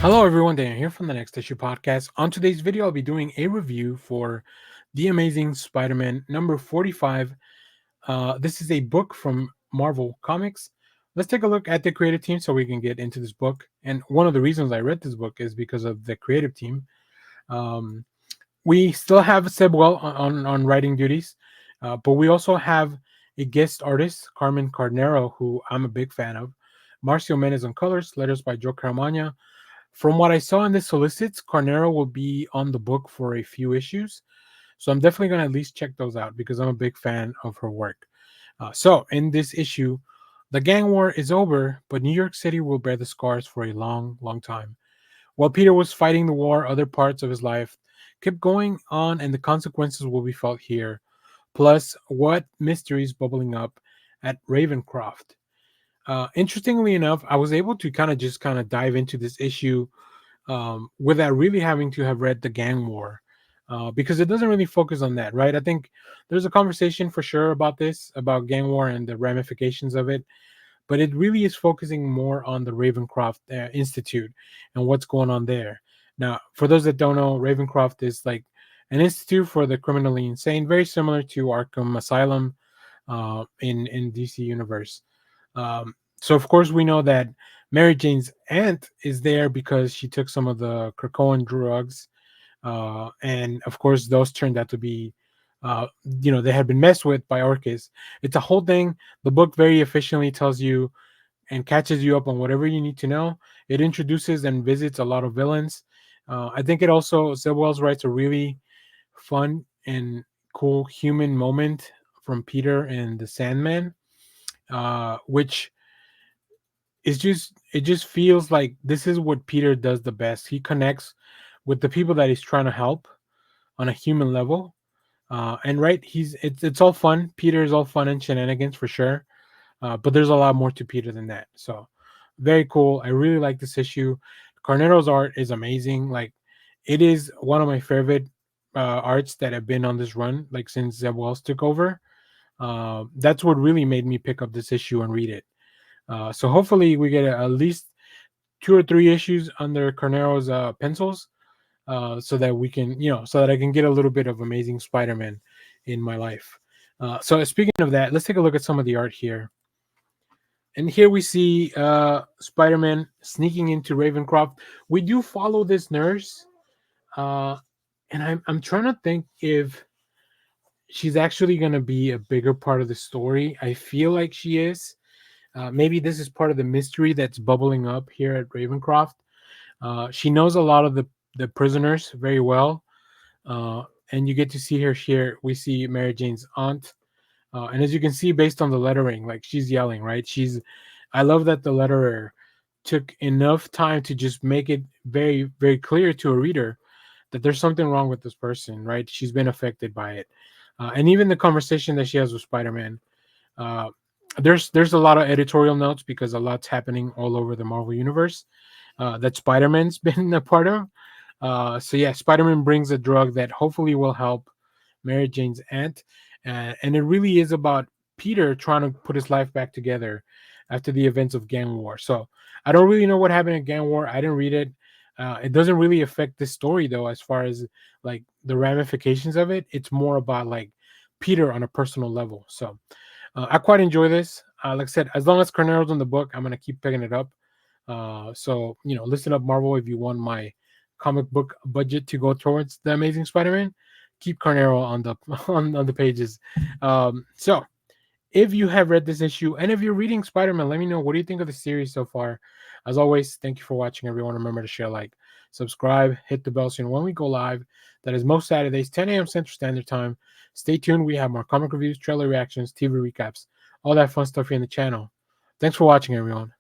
Hello everyone, Dan here from the Next Issue Podcast. On today's video, I'll be doing a review for The Amazing Spider-Man number 45. This is a book from Marvel Comics. Let's take a look at the creative team so we can get into this book. And one of the reasons I read this book is because of the creative team. Um, we still have Sebwell on writing duties, but we also have a guest artist, Carmen Carnero, who I'm a big fan of. Marcio Menyz on colors, letters by Joe Caramagna. From what I saw in the solicits, Carnero will be on the book for a few issues. So I'm definitely going to at least check those out because I'm a big fan of her work. So in this issue, the gang war is over, but New York City will bear the scars for a long, long time. While Peter was fighting the war, other parts of his life kept going on, and the consequences will be felt here. Plus, what mysteries bubbling up at Ravencroft. Interestingly enough, I was able to kind of dive into this issue without really having to have read the gang war, because it doesn't really focus on that, right? I think there's a conversation for sure about this, about gang war and the ramifications of it, but it really is focusing more on the Ravencroft Institute and what's going on there. Now, for those that don't know, Ravencroft is like an institute for the criminally insane, very similar to Arkham Asylum in DC Universe. So of course we know that Mary Jane's aunt is there because she took some of the Krakoan drugs, and of course those turned out to be, they had been messed with by Orcus. It's a whole thing. The book very efficiently tells you and catches you up on whatever you need to know. It introduces and visits a lot of villains. I think it also Wells writes a really fun and cool human moment from Peter and the Sandman, which it just feels like this is what Peter does the best. He connects with the people that he's trying to help on a human level. And right, it's all fun. Peter is all fun and shenanigans for sure. But there's a lot more to Peter than that. So very cool. I really like this issue. Carnero's art is amazing. Like it is one of my favorite arts that have been on this run, like since Zeb Wells took over. That's what really made me pick up this issue and read it. So hopefully we get at least two or three issues under Carnero's pencils, so that we can, so that I can get a little bit of Amazing Spider-Man in my life. So speaking of that, let's take a look at some of the art here. And here we see Spider-Man sneaking into Ravencroft. We do follow this nurse, uh, and I'm trying to think if she's actually going to be a bigger part of the story. I feel like she is. Maybe this is part of the mystery that's bubbling up here at Ravencroft. She knows a lot of the prisoners very well, and you get to see her here. We see Mary Jane's aunt, and as you can see, based on the lettering, like she's yelling, right? I love that the letterer took enough time to just make it very, very clear to a reader that there's something wrong with this person, right? She's been affected by it, and even the conversation that she has with Spider-Man. Uh, there's a lot of editorial notes because a lot's happening all over the Marvel universe that Spider-Man's been a part of. So yeah, Spider-Man brings a drug that hopefully will help Mary Jane's aunt, and it really is about Peter trying to put his life back together after the events of Gang War. So I don't really know what happened in Gang War. I didn't read it. It doesn't really affect this story though, as far as like the ramifications of it. It's more about like Peter on a personal level. So I quite enjoy this. Like I said, as long as Carnero's in the book, I'm gonna keep picking it up. So listen up, Marvel, if you want my comic book budget to go towards the Amazing Spider-Man, keep Carnero on the on the pages. So if you have read this issue and if you're reading Spider-Man, let me know, what do you think of the series so far. As always, thank you for watching, everyone. Remember to share, like, subscribe, hit the bell so you know when we go live. That is most Saturdays, 10 a.m. Central Standard Time. Stay tuned. We have more comic reviews, trailer reactions, TV recaps, all that fun stuff here in the channel. Thanks for watching, everyone.